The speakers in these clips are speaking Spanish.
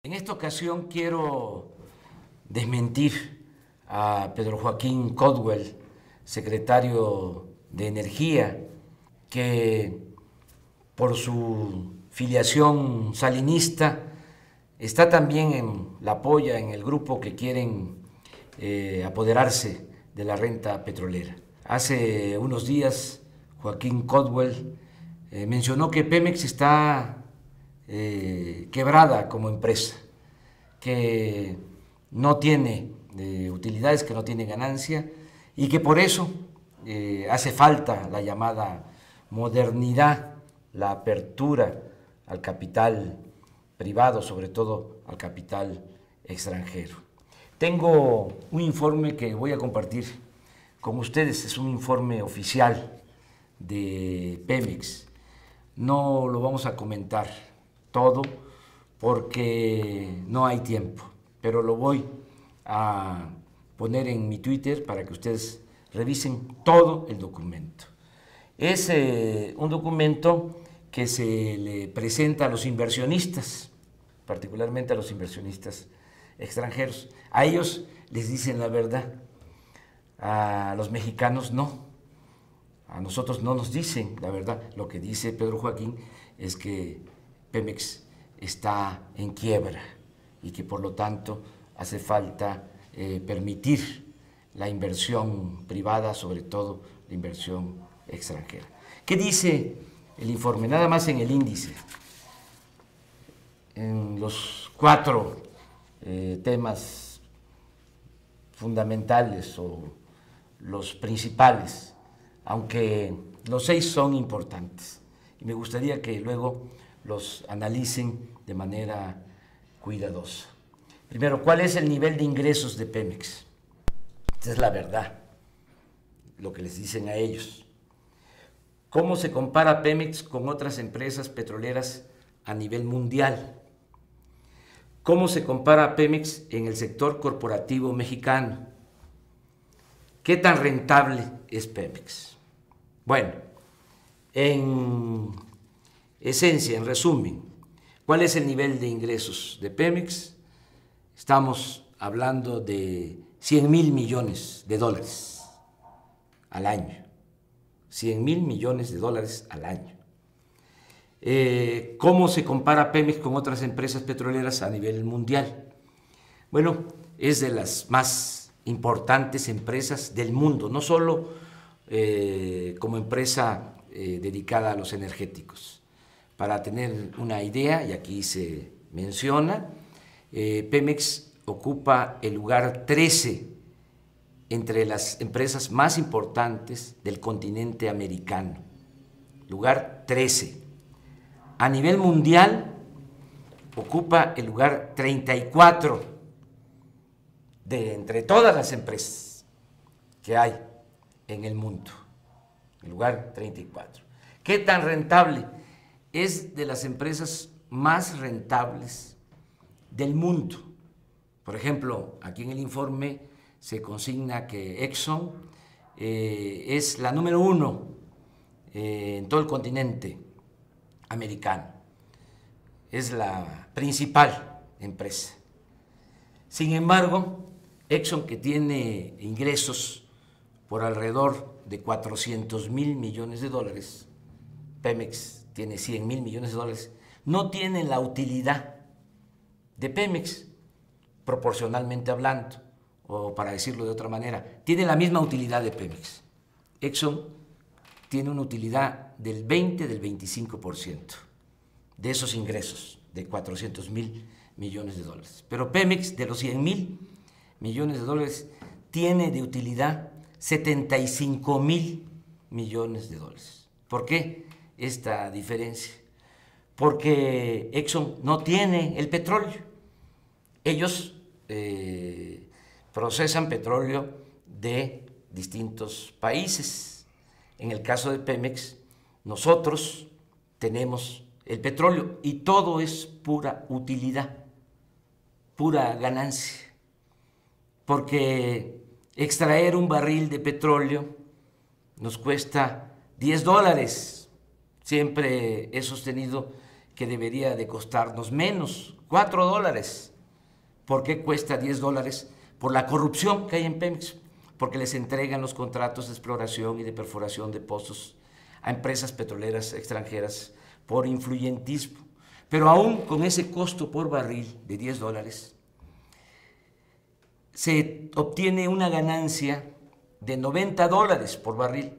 En esta ocasión quiero desmentir a Pedro Joaquín Caldwell, secretario de Energía, que por su filiación salinista está también en la polla en el grupo que quieren apoderarse de la renta petrolera. Hace unos días Joaquín Caldwell mencionó que Pemex está quebrada como empresa, que no tiene utilidades, que no tiene ganancia y que por eso hace falta la llamada modernidad, la apertura al capital privado, sobre todo al capital extranjero. Tengo un informe que voy a compartir con ustedes, es un informe oficial de Pemex. No lo vamos a comentar todo porque no hay tiempo, pero lo voy a poner en mi Twitter para que ustedes revisen todo el documento. Es un documento que se le presenta a los inversionistas, particularmente a los inversionistas extranjeros. A ellos les dicen la verdad, a los mexicanos no. A nosotros no nos dicen la verdad. Lo que dice Pedro Joaquín es que Pemex está en quiebra y que por lo tanto hace falta permitir la inversión privada, sobre todo la inversión extranjera. ¿Qué dice el informe? Nada más en el índice, en los 4 temas fundamentales o los principales, aunque los 6 son importantes y me gustaría que luego los analicen de manera cuidadosa. Primero, ¿cuál es el nivel de ingresos de Pemex? Esta es la verdad, lo que les dicen a ellos. ¿Cómo se compara Pemex con otras empresas petroleras a nivel mundial? ¿Cómo se compara Pemex en el sector corporativo mexicano? ¿Qué tan rentable es Pemex? Bueno, en esencia, en resumen, ¿cuál es el nivel de ingresos de Pemex? Estamos hablando de 100,000 millones de dólares al año. 100,000 millones de dólares al año. ¿Cómo se compara Pemex con otras empresas petroleras a nivel mundial? Bueno, es de las más importantes empresas del mundo, no solo como empresa dedicada a los energéticos. Para tener una idea, y aquí se menciona, Pemex ocupa el lugar 13 entre las empresas más importantes del continente americano. Lugar 13. A nivel mundial, ocupa el lugar 34 de entre todas las empresas que hay en el mundo. El lugar 34. ¿Qué tan rentable? Es de las empresas más rentables del mundo. Por ejemplo, aquí en el informe se consigna que Exxon es la número 1 en todo el continente americano. Es la principal empresa. Sin embargo, Exxon, que tiene ingresos por alrededor de 400,000 millones de dólares, Pemex tiene 100,000 millones de dólares, no tiene la utilidad de Pemex, proporcionalmente hablando, o para decirlo de otra manera, tiene la misma utilidad de Pemex. Exxon tiene una utilidad del 20, del 25% de esos ingresos de 400,000 millones de dólares. Pero Pemex, de los 100,000 millones de dólares, tiene de utilidad 75,000 millones de dólares. ¿Por qué esta diferencia? Porque Exxon no tiene el petróleo. Ellos procesan petróleo de distintos países. En el caso de Pemex, nosotros tenemos el petróleo y todo es pura utilidad, pura ganancia, porque extraer un barril de petróleo nos cuesta $10. Siempre he sostenido que debería de costarnos menos, $4. ¿Por qué cuesta $10? Por la corrupción que hay en Pemex, porque les entregan los contratos de exploración y de perforación de pozos a empresas petroleras extranjeras por influyentismo. Pero aún con ese costo por barril de $10, se obtiene una ganancia de $90 por barril,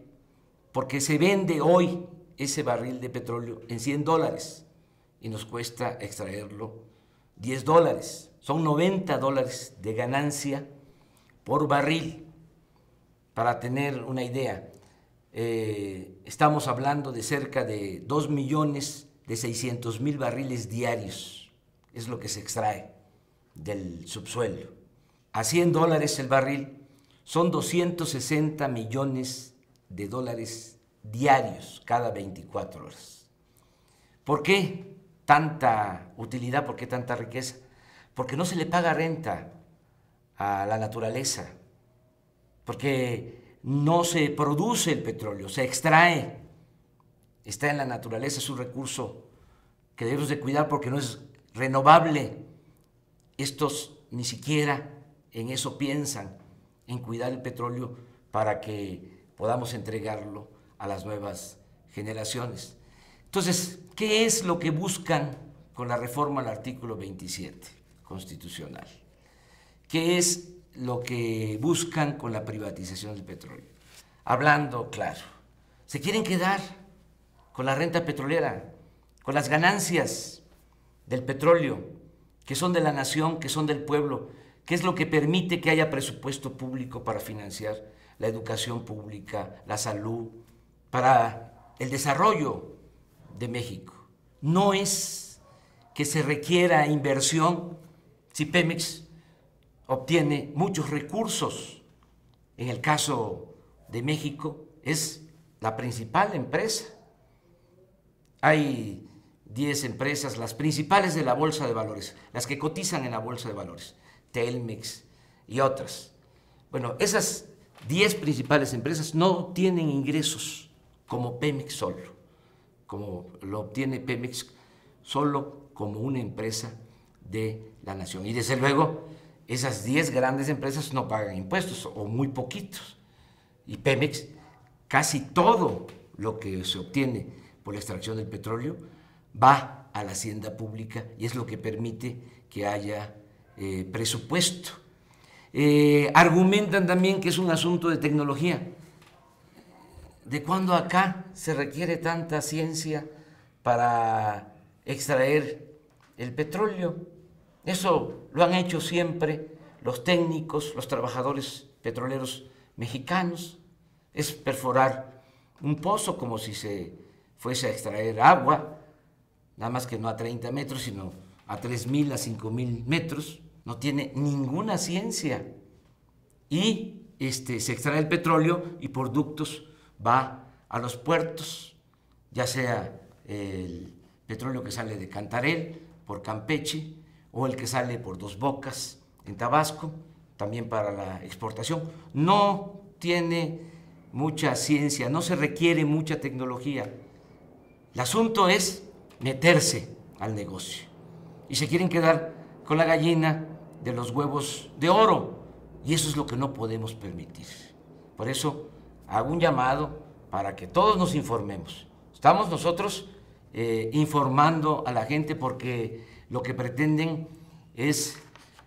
porque se vende hoy ese barril de petróleo en $100 y nos cuesta extraerlo $10. Son $90 de ganancia por barril. Para tener una idea, estamos hablando de cerca de 2.600.000 barriles diarios, es lo que se extrae del subsuelo. A $100 el barril son 260 millones de dólares diarios cada 24 horas. ¿Por qué tanta utilidad? ¿Por qué tanta riqueza? Porque no se le paga renta a la naturaleza, porque no se produce el petróleo, se extrae, está en la naturaleza, es un recurso que debemos de cuidar porque no es renovable. Estos ni siquiera en eso piensan, en cuidar el petróleo para que podamos entregarlo a las nuevas generaciones. Entonces, ¿qué es lo que buscan con la reforma al artículo 27 constitucional? ¿Qué es lo que buscan con la privatización del petróleo? Hablando claro, se quieren quedar con la renta petrolera, con las ganancias del petróleo, que son de la nación, que son del pueblo, que es lo que permite que haya presupuesto público para financiar la educación pública, la salud, para el desarrollo de México. No es que se requiera inversión si Pemex obtiene muchos recursos. En el caso de México es la principal empresa. Hay 10 empresas, las principales de la Bolsa de Valores, las que cotizan en la Bolsa de Valores, Telmex y otras. Bueno, esas 10 principales empresas no tienen ingresos como Pemex solo, como lo obtiene Pemex solo como una empresa de la nación. Y desde luego, esas 10 grandes empresas no pagan impuestos o muy poquitos. Y Pemex, casi todo lo que se obtiene por la extracción del petróleo va a la hacienda pública y es lo que permite que haya presupuesto. Argumentan también que es un asunto de tecnología. ¿De cuándo acá se requiere tanta ciencia para extraer el petróleo? Eso lo han hecho siempre los técnicos, los trabajadores petroleros mexicanos. Es perforar un pozo como si se fuese a extraer agua, nada más que no a 30 metros, sino a 3.000, a 5.000 metros. No tiene ninguna ciencia. Y se extrae el petróleo y por ductos va a los puertos, ya sea el petróleo que sale de Cantarell por Campeche o el que sale por Dos Bocas en Tabasco, también para la exportación. No tiene mucha ciencia, no se requiere mucha tecnología. El asunto es meterse al negocio y se quieren quedar con la gallina de los huevos de oro y eso es lo que no podemos permitir. Por eso hago un llamado para que todos nos informemos. Estamos nosotros informando a la gente porque lo que pretenden es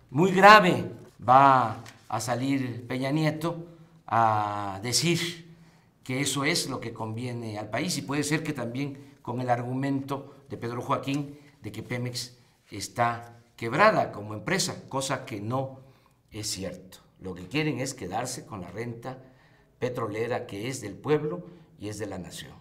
muy grave. Va a salir Peña Nieto a decir que eso es lo que conviene al país y puede ser que también con el argumento de Pedro Joaquín de que Pemex está quebrada como empresa, cosa que no es cierto. Lo que quieren es quedarse con la renta petrolera que es del pueblo y es de la nación.